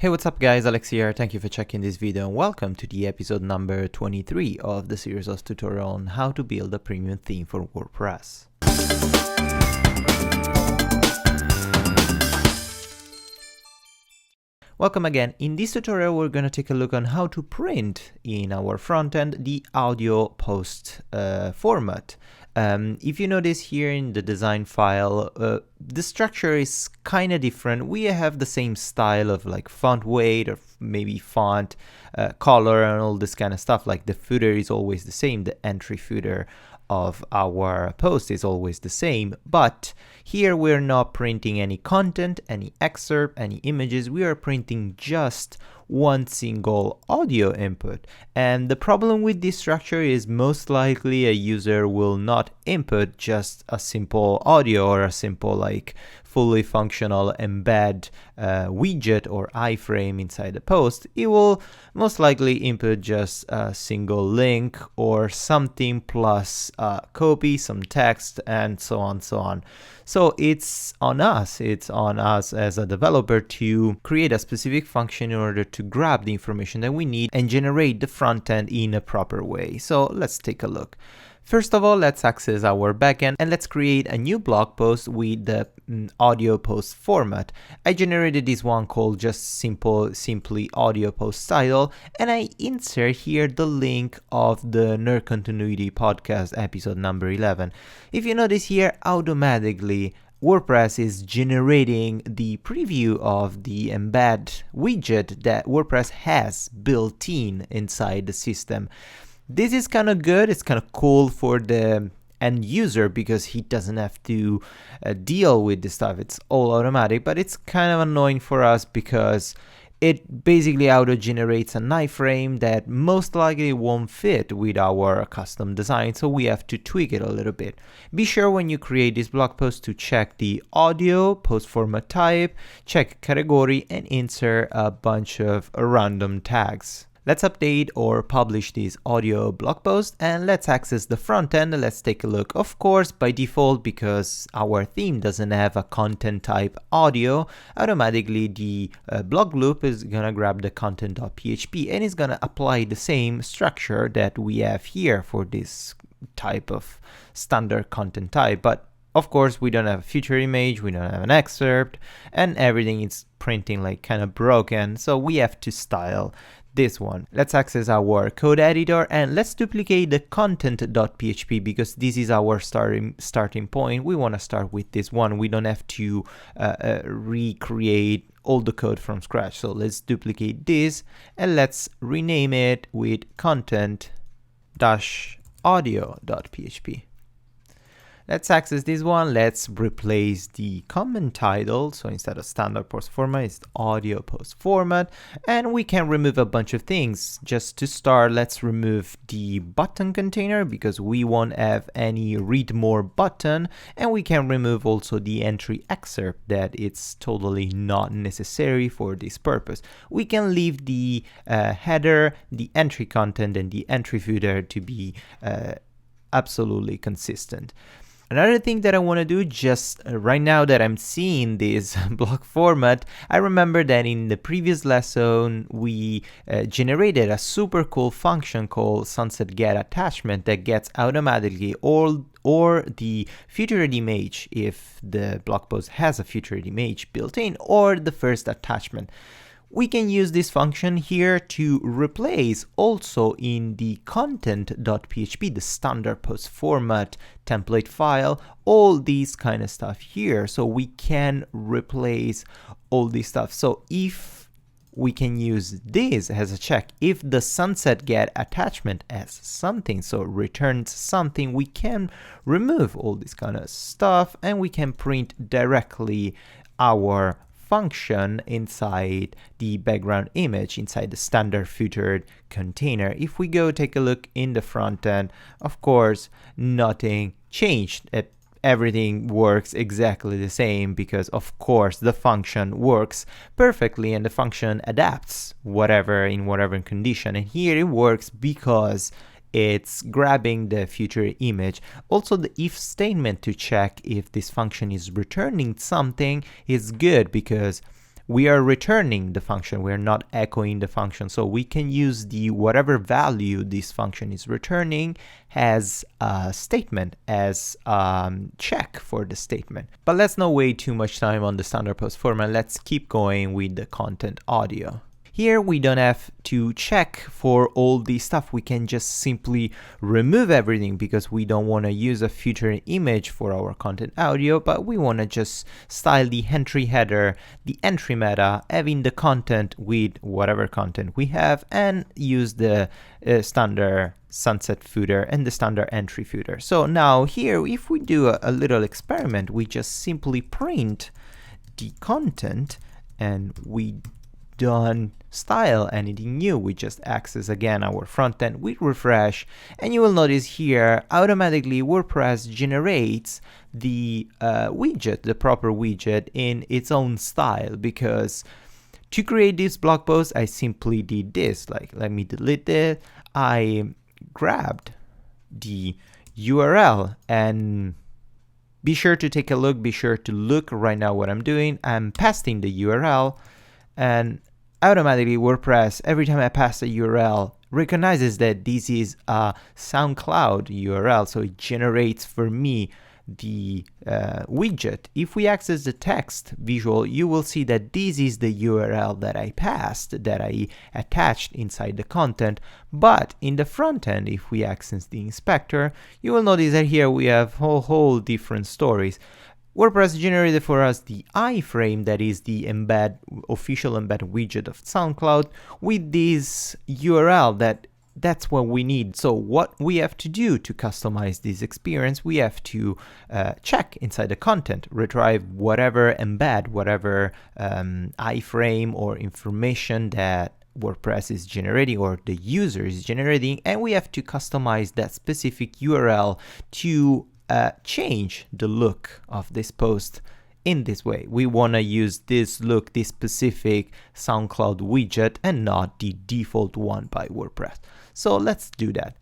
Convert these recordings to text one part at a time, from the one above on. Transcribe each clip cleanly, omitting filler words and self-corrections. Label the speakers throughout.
Speaker 1: Hey, what's up guys, Alex here. Thank you for checking this video and welcome to the episode number 23 of the series of tutorial on how to build a premium theme for WordPress. Welcome again. In this tutorial, we're going to take a look on how to print in our front end the audio post format. If you notice here in the design file, the structure is kind of different. We have the same style of like font weight or maybe font color and all this kind of stuff. Like the footer is always the same. The entry footer of our post is always the same, but here we're not printing any content, any excerpt, any images. We are printing just one single audio input. And the problem with this structure is most likely a user will not input just a simple audio or a simple like fully functional embed widget or iframe inside the post. It will most likely input just a single link or something plus copy, some text, and so on, so on. So it's on us as a developer to create a specific function in order to grab the information that we need and generate the front end in a proper way. So let's take a look. First of all, let's access our backend and let's create a new blog post with the audio post format. I generated this one called just simply audio post title, and I insert here the link of the Nerd Continuity podcast episode number 11. If you notice here, automatically WordPress is generating the preview of the embed widget that WordPress has built in inside the system. This is kind of good. It's kind of cool for the end user because he doesn't have to deal with this stuff. It's all automatic, but it's kind of annoying for us because it basically auto-generates an iframe that most likely won't fit with our custom design, so we have to tweak it a little bit. Be sure when you create this blog post to check the audio post format type, check category, and insert a bunch of random tags. Let's update or publish this audio blog post and let's access the front end. Let's take a look. Of course, by default, because our theme doesn't have a content type audio, automatically the blog loop is gonna grab the content.php and it's gonna apply the same structure that we have here for this type of standard content type. But of course, we don't have a feature image, we don't have an excerpt, and everything is printing like kind of broken. So we have to style this one. Let's access our code editor and let's duplicate the content.php because this is our starting point. We want to start with this one. We don't have to recreate all the code from scratch. So let's duplicate and let's rename it with content-audio.php. Let's access this one. Let's replace the comment title. So instead of standard post format, it's audio post format. And we can remove a bunch of things. Just to start, let's remove the button container because we won't have any read more button. And we can remove also the entry excerpt that it's totally not necessary for this purpose. We can leave the header, the entry content, and the entry footer to be absolutely consistent. Another thing that I want to do just right now that I'm seeing this block format, I remember that in the previous lesson, we generated a super cool function called sunset get attachment that gets automatically all or the featured image if the blog post has a featured image built in or the first attachment. We can use this function here to replace also in the content.php, the standard post format template file, all these kind of stuff here. So we can replace all this stuff. So if we can use this as a check, if the sunset get attachment as something, so returns something, we can remove all this kind of stuff and we can print directly our function inside the background image, inside the standard footered container. If we go take a look in the front end, of course, nothing changed. Everything works exactly the same because, of course, the function works perfectly and the function adapts in whatever condition. And here it works because it's grabbing the future image. Also, the if statement to check if this function is returning something is good because we are returning the function, we're not echoing the function. So we can use the whatever value this function is returning as a statement, as check for the statement. But let's not waste too much time on the standard post format. Let's keep going with the content audio. Here we don't have to check for all this stuff. We can just simply remove everything because we don't want to use a future image for our content audio, but we want to just style the entry header, the entry meta, having the content with whatever content we have, and use the standard sunset footer and the standard entry footer. So now here, if we do a little experiment, we just simply print the content and we don't style anything new. We just access again our front end with refresh, and you will notice here automatically WordPress generates the widget, the proper widget in its own style, because to create this blog post I simply did this. Like, let me delete it. I grabbed the URL, and be sure to take a look, be sure to look right now what I'm doing. I'm pasting the URL, and automatically WordPress, every time I pass a URL, recognizes that this is a SoundCloud URL, so it generates for me the widget. If we access the text visual, you will see that this is the URL that I passed, that I attached inside the content. But in the front end, if we access the inspector, you will notice that here we have whole different stories. WordPress generated for us the iframe, that is the official embed widget of SoundCloud, with this URL that's what we need. So what we have to do to customize this experience, we have to check inside the content, retrieve whatever embed, whatever iframe or information that WordPress is generating or the user is generating, and we have to customize that specific URL to change the look of this post in this way. We want to use this look, this specific SoundCloud widget, and not the default one by WordPress. So let's do that.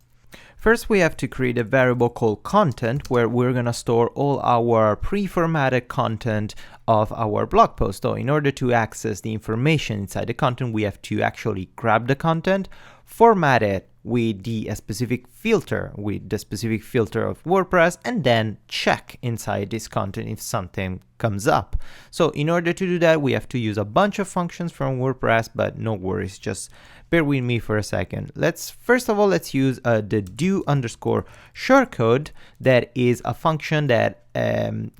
Speaker 1: First, we have to create a variable called content, where we're going to store all our pre-formatted content of our blog post. So in order to access the information inside the content, we have to actually grab the content, format it with the specific filter, with the specific filter of WordPress, and then check inside this content if something comes up. So in order to do that, we have to use a bunch of functions from WordPress, but no worries, just bear with me for a second. First of all, let's use the do_shortcode. That is a function that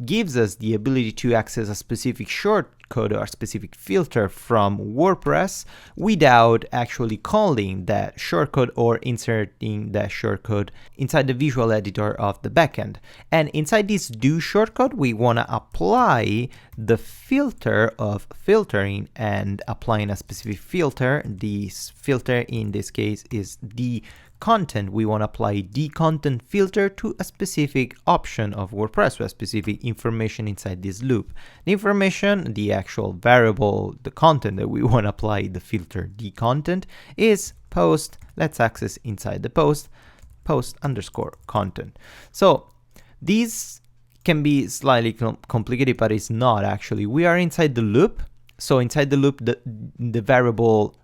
Speaker 1: gives us the ability to access a specific shortcode or a specific filter from WordPress without actually calling that shortcode or inserting that shortcode inside the visual editor of the backend. And inside this do shortcode, we want to apply the filter of filtering and applying a specific filter. This filter in this case is the content. We want to apply the content filter to a specific option of WordPress, to a specific information inside this loop. The information, the actual variable, the content that we want to apply the filter, the content, is post. Let's access inside the post underscore content. So these can be slightly complicated, but it's not actually. We are inside the loop. So inside the loop, the variable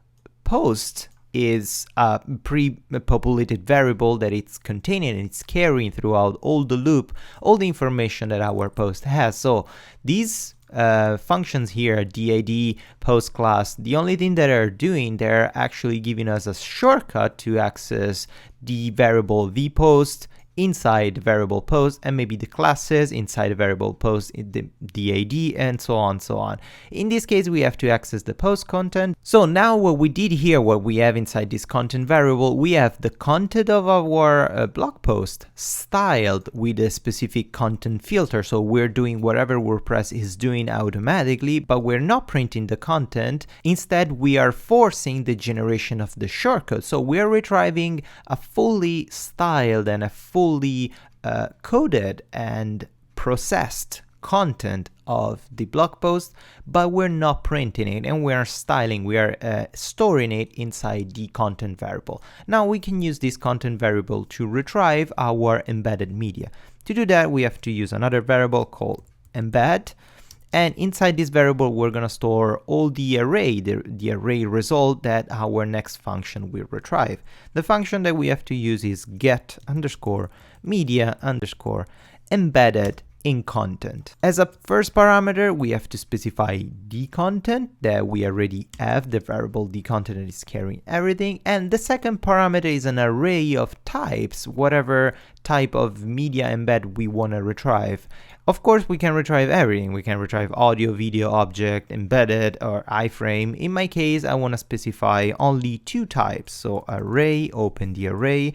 Speaker 1: post is a pre-populated variable that it's containing and it's carrying throughout all the loop, all the information that our post has. So these functions here, did, post class, the only thing that are doing, they're actually giving us a shortcut to access the variable the post inside the variable post, and maybe the classes inside the variable post, the DAD, and so on. In this case, we have to access the post content. So now what we did here, what we have inside this content variable, we have the content of our blog post styled with a specific content filter. So we're doing whatever WordPress is doing automatically, but we're not printing the content. Instead, we are forcing the generation of the shortcode. So we're retrieving a fully styled and a fully coded and processed content of the blog post, but we're not printing it, and we are styling, we are storing it inside the content variable. Now we can use this content variable to retrieve our embedded media. To do that, we have to use another variable called embed, And inside this variable, we're going to store all the array, the array result that our next function will retrieve. The function that we have to use is get underscore media underscore embedded in content. As a first parameter, we have to specify the content that we already have, the variable the content that is carrying everything. And the second parameter is an array of types, whatever type of media embed we want to retrieve. Of course, we can retrieve everything. We can retrieve audio, video, object, embedded, or iframe. In my case, I want to specify only two types. So array, open the array.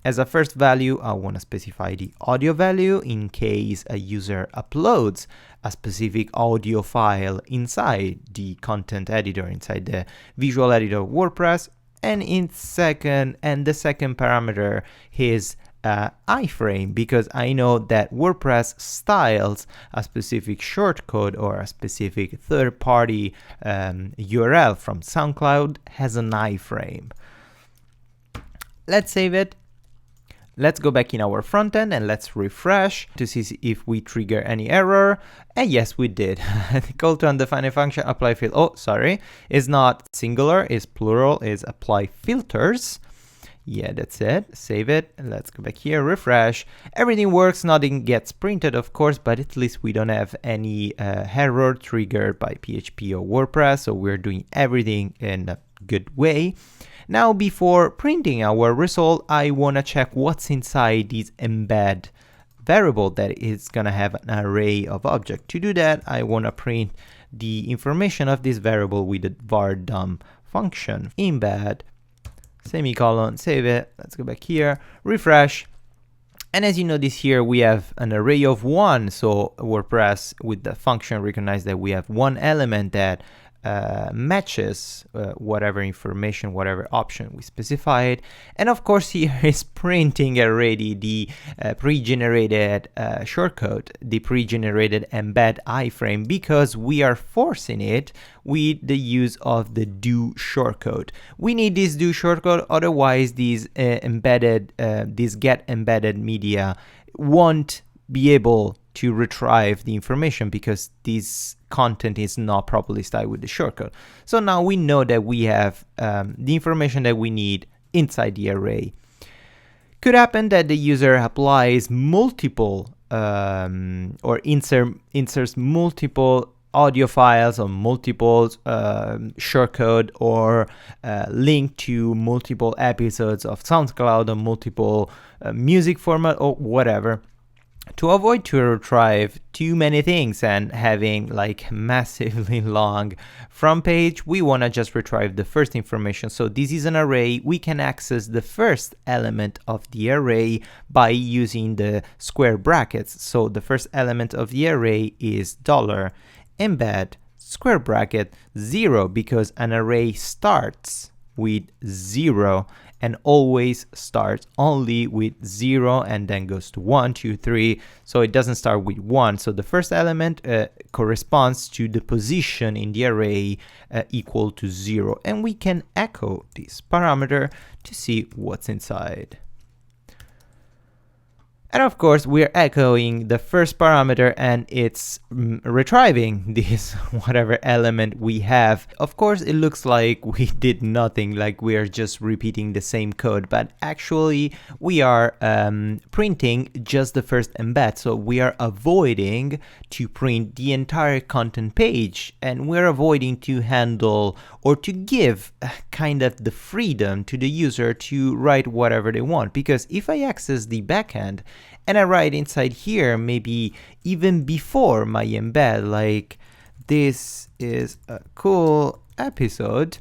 Speaker 1: As a first value, I want to specify the audio value in case a user uploads a specific audio file inside the content editor, inside the visual editor of WordPress. And the second parameter is iframe, because I know that WordPress styles a specific shortcode or a specific third-party URL from SoundCloud has an iframe. Let's save it. Let's go back in our front end and let's refresh to see if we trigger any error. And yes, we did. Call to undefined function apply filter. Oh, sorry, it's not singular, it's plural, it's apply filters. Yeah, that's it. Save it. Let's go back here, refresh. Everything works, nothing gets printed, of course, but at least we don't have any error triggered by PHP or WordPress. So we're doing everything in a good way. Now, before printing our result, I want to check what's inside this embed variable that is going to have an array of objects. To do that, I want to print the information of this variable with the var dump function. Embed, semicolon, save it. Let's go back here, refresh. And as you notice here, we have an array of 1. So WordPress with the function recognize that we have one element that matches whatever information, whatever option we specified. And of course, here is printing already the pre-generated shortcode, the pre-generated embed iframe, because we are forcing it with the use of the do shortcode. We need this do shortcode, otherwise these this get embedded media won't be able to retrieve the information because this content is not properly styled with the shortcode. So now we know that we have the information that we need inside the array. Could happen that the user applies multiple or inserts multiple audio files or multiple shortcode or link to multiple episodes of SoundCloud or multiple music format or whatever. To avoid to retrieve too many things and having like massively long front page, we want to just retrieve the first information. So this is an array. We can access the first element of the array by using the square brackets. So the first element of the array is $embed square bracket 0, because an array starts with 0 and always starts only with 0 and then goes to 1, 2, 3. So it doesn't start with 1. So the first element corresponds to the position in the array equal to 0. And we can echo this parameter to see what's inside. And of course, we're echoing the first parameter and it's retrieving this whatever element we have. Of course, it looks like we did nothing, like we are just repeating the same code, but actually we are printing just the first embed. So we are avoiding to print the entire content page, and we're avoiding to handle or to give kind of the freedom to the user to write whatever they want. Because if I access the backend, and I write inside here, maybe even before my embed, like this is a cool episode,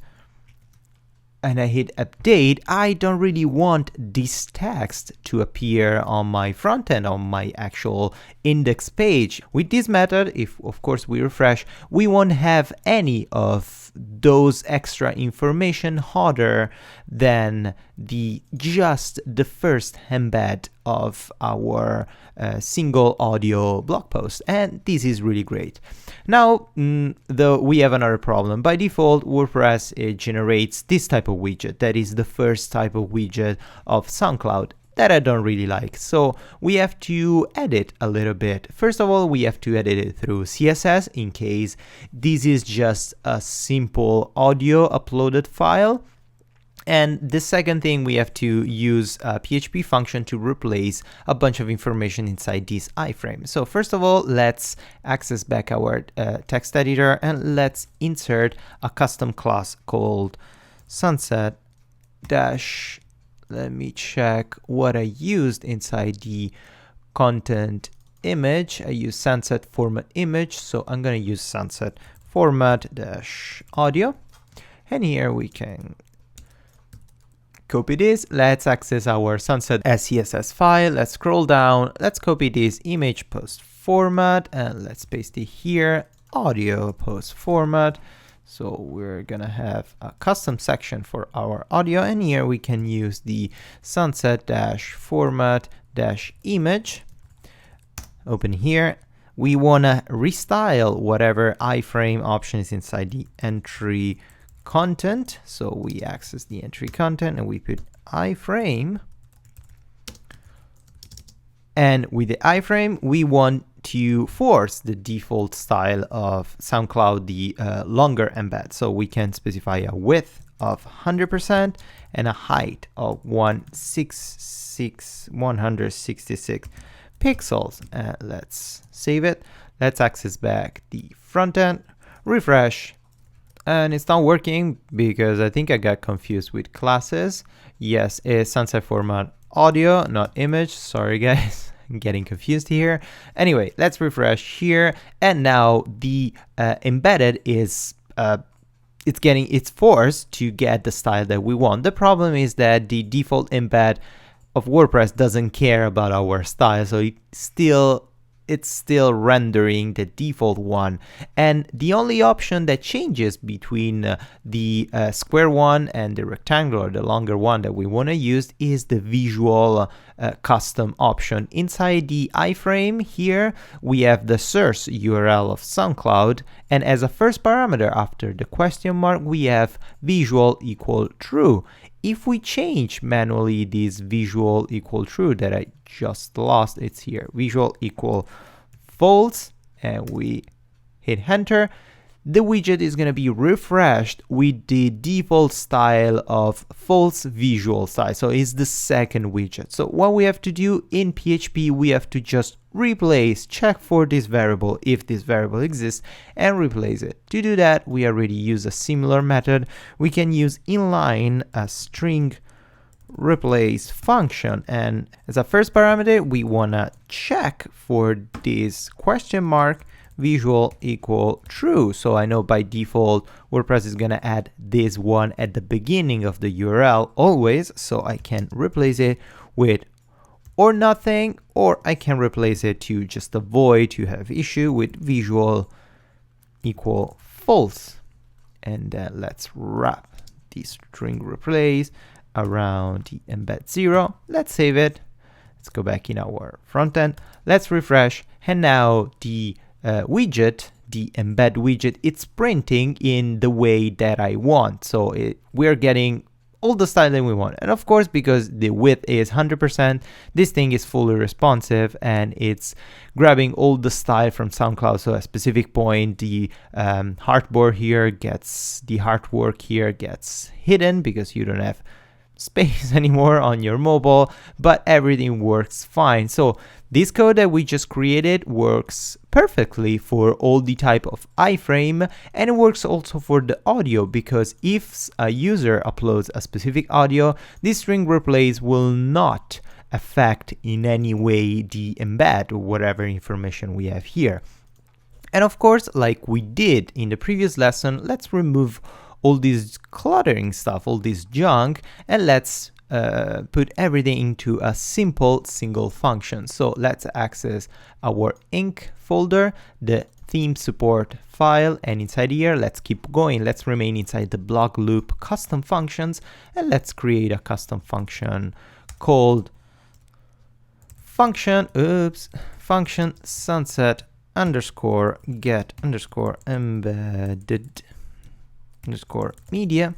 Speaker 1: and I hit update, I don't really want this text to appear on my front end, on my actual index page. With this method, if of course we refresh, we won't have any of those extra information other than just the first embed of our single audio blog post, and this is really great. Now, though, we have another problem. By default, WordPress generates this type of widget. That is the first type of widget of SoundCloud. that I don't really like. So we have to edit a little bit. First of all, we have to edit it through CSS in case this is just a simple audio uploaded file. And the second thing, we have to use a PHP function to replace a bunch of information inside this iframe. So first of all, let's access back our text editor and let's insert a custom class called sunset dash. Let me check what I used inside the content image. I use sunset format image. So I'm going to use sunset format dash audio. And here we can copy this. Let's access our sunset CSS file. Let's scroll down. Let's copy this image post format and let's paste it here. Audio post format. So we're gonna have a custom section for our audio, and here we can use the sunset dash format dash image. Open here. We wanna restyle whatever iframe option is inside the entry content. So we access the entry content and we put iframe. And with the iframe, we want to force the default style of SoundCloud, the longer embed. So we can specify a width of 100% and a height of 166 pixels. Let's save it. Let's access back the front end, refresh. And it's not working because I think I got confused with classes. Yes, it's sunset format audio, not image. Sorry, guys. I'm getting confused here. Anyway, let's refresh here. And now the embedded is, it's forced to get the style that we want. The problem is that the default embed of WordPress doesn't care about our style. So it's still rendering the default one, and the only option that changes between the square one and the rectangular, the longer one that we want to use, is the visual custom option. Inside the iframe here, we have the source URL of SoundCloud, and as a first parameter after the question mark, we have visual equal true. If we change manually this visual equal true that I just lost, it's here, visual equal false, and we hit enter, the widget is going to be refreshed with the default style of false visual style. So it's the second widget. So what we have to do in PHP, we have to just replace, check for this variable if this variable exists, and replace it. To do that, we already use a similar method. We can use inline a string replace function, and as a first parameter, we want to check for this question mark visual equal true. So I know by default WordPress is going to add this one at the beginning of the URL always, so I can replace it with or nothing, or I can replace it to just avoid to have issue with visual equal false. And let's wrap the string replace around the embed 0. Let's save it. Let's go back in our front end. Let's refresh, and now the widget, the embed widget, it's printing in the way that I want. So we're getting all the style that we want. And of course, because the width is 100%, this thing is fully responsive and it's grabbing all the style from SoundCloud. So at a specific point, the artboard here gets, the artwork here gets hidden because you don't have space anymore on your mobile, but everything works fine. So this code that we just created works perfectly for all the type of iframe, and it works also for the audio, because if a user uploads a specific audio, this string replace will not affect in any way the embed or whatever information we have here. And of course, like we did in the previous lesson, let's remove all this cluttering stuff, all this junk, and let's put everything into a simple single function. So let's access our ink folder, the theme support file, and inside here, let's keep going. Let's remain inside the block loop custom functions, and let's create a custom function called function sunset underscore get underscore embedded underscore media.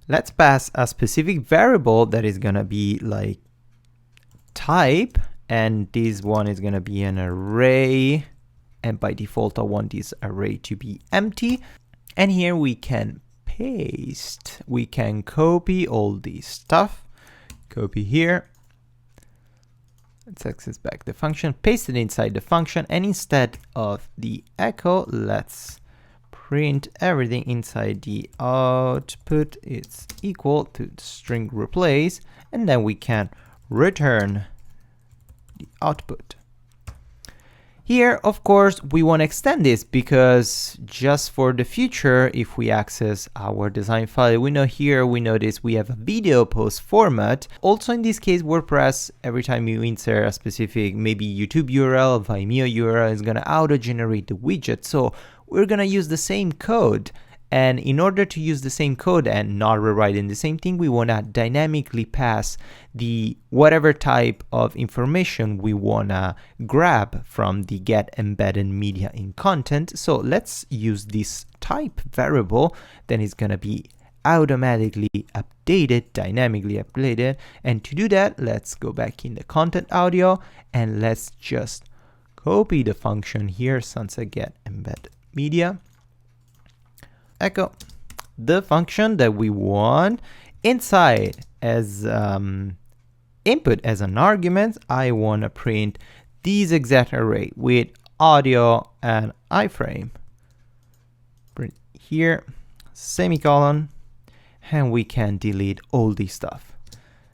Speaker 1: Let's pass a specific variable that is gonna be like type, and this one is going to be an array, and by default I want this array to be empty. And here we can paste, we can copy all this stuff, copy here. Let's access back the function, paste it inside the function, and instead of the echo, let's print everything inside the output. It's equal to the string replace, and then we can return the output. Here, of course, we want to extend this because just for the future, if we access our design file, we notice we have a video post format. Also in this case, WordPress, every time you insert a specific, maybe YouTube URL, Vimeo URL, is going to auto-generate the widget. So we're going to use the same code. And in order to use the same code and not rewriting the same thing, we want to dynamically pass the whatever type of information we want to grab from the get embedded media in content. So let's use this type variable. Then it's going to be automatically updated, dynamically updated. And to do that, let's go back in the content audio and let's just copy the function here, sunset get embedded media. Echo the function that we want inside as input as an argument. I want to print this exact array with audio and iframe. Print here, semicolon, and we can delete all this stuff.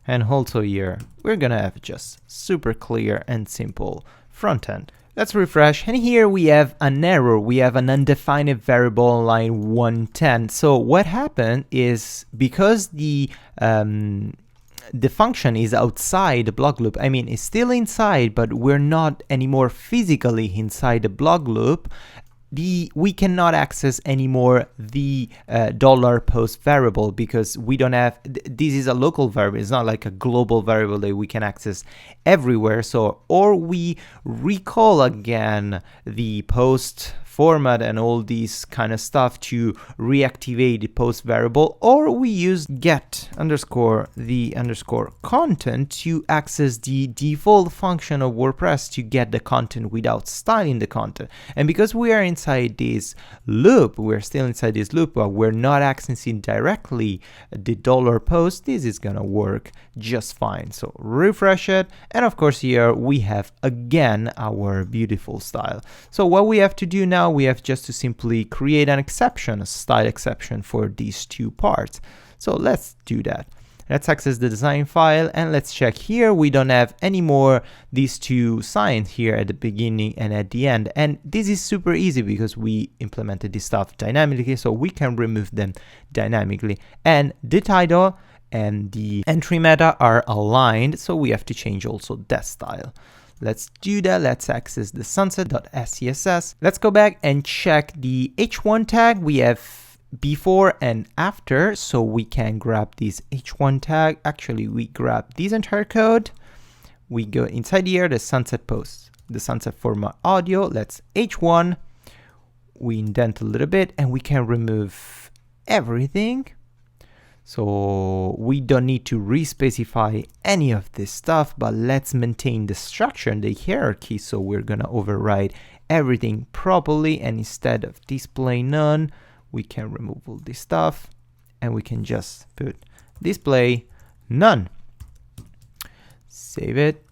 Speaker 1: And also here, we're gonna have just super clear and simple front end. Let's refresh, and here we have an error. We have an undefined variable on line 110. So what happened is because the function is outside the block loop, I mean, it's still inside, but we're not anymore physically inside the block loop. We cannot access anymore the $post variable because we don't have, this is a local variable. It's not like a global variable that we can access everywhere. So, or we recall again the post format and all these kind of stuff to reactivate the post variable, or we use get underscore the underscore content to access the default function of WordPress to get the content without styling the content. And because we are inside this loop, we're still inside this loop, but we're not accessing directly the $post, this is gonna work just fine. So refresh it, and of course here we have again our beautiful style. So what we have to do now, we have just to simply create an exception, a style exception for these two parts. So let's do that. Let's access the design file and let's check here. We don't have anymore these two signs here at the beginning and at the end. And this is super easy because we implemented this stuff dynamically, so we can remove them dynamically. And the title and the entry meta are aligned, so we have to change also that style. Let's do that. Let's access the sunset.scss. Let's go back and check the h1 tag. We have before and after, so we can grab this h1 tag. Actually, we grab this entire code. We go inside here, the sunset post, the sunset format audio. Let's h1. We indent a little bit and we can remove everything. So we don't need to re-specify any of this stuff, but let's maintain the structure and the hierarchy. So we're gonna override everything properly, and instead of display none, we can remove all this stuff and we can just put display none. Save it.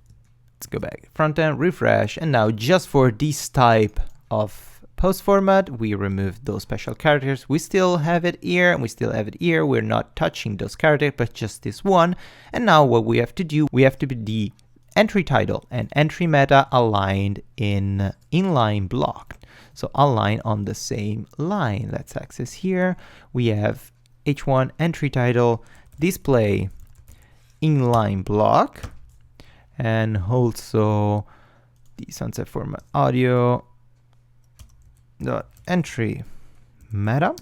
Speaker 1: Let's go back front end, refresh, and now just for this type of post format, we remove those special characters. We still have it here and we still have it here. We're not touching those characters, but just this one. And now what we have to do, we have to be the entry title and entry meta aligned in inline block. So align on the same line. Let's access here. We have h1 entry title, display inline block, and also the sunset format audio dot entry meta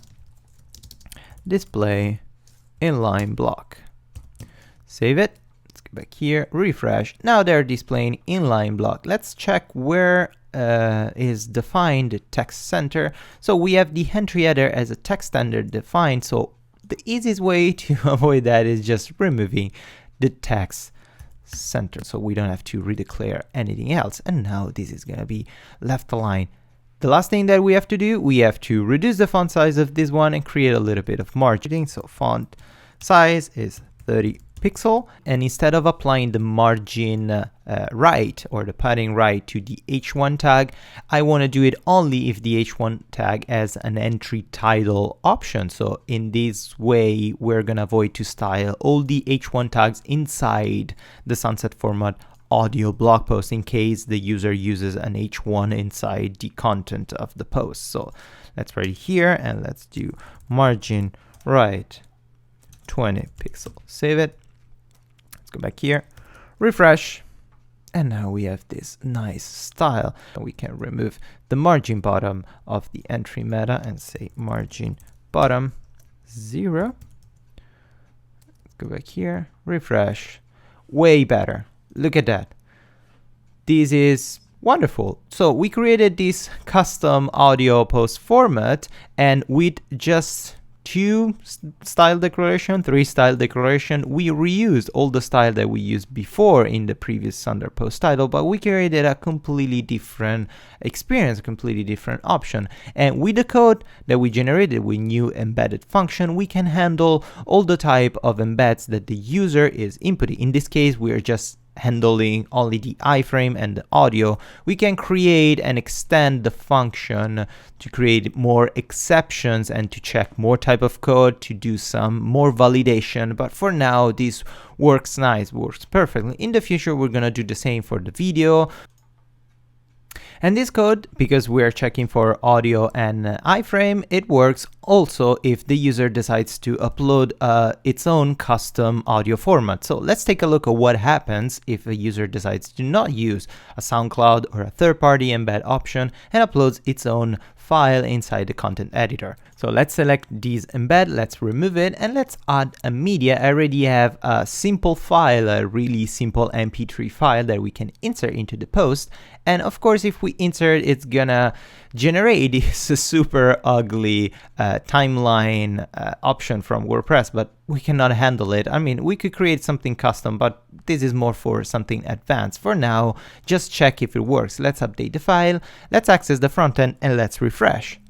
Speaker 1: display inline block. Save it. Let's go back here, refresh. Now they're displaying inline block. Let's check where is defined the text center. So we have the entry header as a text standard defined. So the easiest way to avoid that is just removing the text center, so we don't have to redeclare anything else. And now this is going to be left aligned. The last thing that we have to do, we have to reduce the font size of this one and create a little bit of margining. So font size is 30 pixel, and instead of applying the margin right or the padding right to the h1 tag, I want to do it only if the h1 tag has an entry title option. So in this way, we're gonna avoid to style all the h1 tags inside the sunset format audio blog post in case the user uses an h1 inside the content of the post. So let's write it here and let's do margin right 20 pixel. Save it. Let's go back here, refresh, and now we have this nice style. We can remove the margin bottom of the entry meta and say margin bottom 0. Go back here, refresh. Way better. Look at that. This is wonderful. So we created this custom audio post format, and with just 2 style declaration, 3 style declaration, we reused all the style that we used before in the previous standard post title, but we created a completely different experience, a completely different option. And with the code that we generated with new embedded function, we can handle all the type of embeds that the user is inputting. In this case, we are just handling only the iframe and the audio. We can create and extend the function to create more exceptions and to check more type of code, to do some more validation. But for now, this works nice, works perfectly. In the future, we're gonna do the same for the video. And this code, because we are checking for audio and iframe, it works also if the user decides to upload its own custom audio format. So let's take a look at what happens if a user decides to not use a SoundCloud or a third-party embed option and uploads its own file inside the content editor. So let's select this embed, let's remove it, and let's add a media. I already have a simple file, a really simple MP3 file that we can insert into the post. And of course, if we insert, it's gonna generate this super ugly timeline option from WordPress, but we cannot handle it. I mean, we could create something custom, but this is more for something advanced. For now, just check if it works. Let's update the file, let's access the front end, and let's refresh.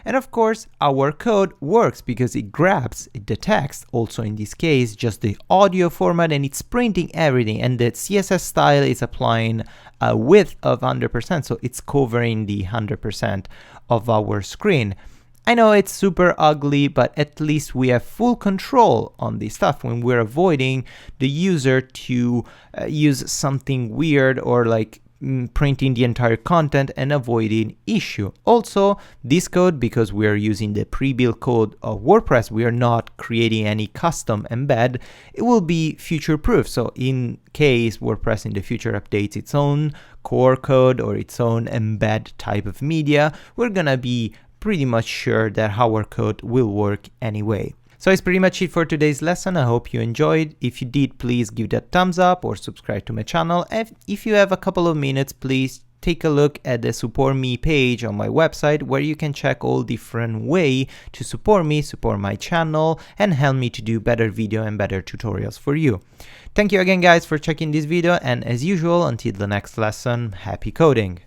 Speaker 1: And of course, our code works because it grabs the text, also in this case, just the audio format, and it's printing everything. And the CSS style is applying a width of 100%, so it's covering the 100% of our screen. I know it's super ugly, but at least we have full control on this stuff when we're avoiding the user to use something weird or like printing the entire content and avoiding issue. Also, this code, because we are using the pre-built code of WordPress, we are not creating any custom embed. It will be future-proof. So in case WordPress in the future updates its own core code or its own embed type of media, we're gonna be pretty much sure that our code will work anyway. So it's pretty much it for today's lesson. I hope you enjoyed. If you did, please give that thumbs up or subscribe to my channel. And if you have a couple of minutes, please take a look at the support me page on my website, where you can check all different way to support me, support my channel, and help me to do better video and better tutorials for you. Thank you again, guys, for checking this video. And as usual, until the next lesson, happy coding.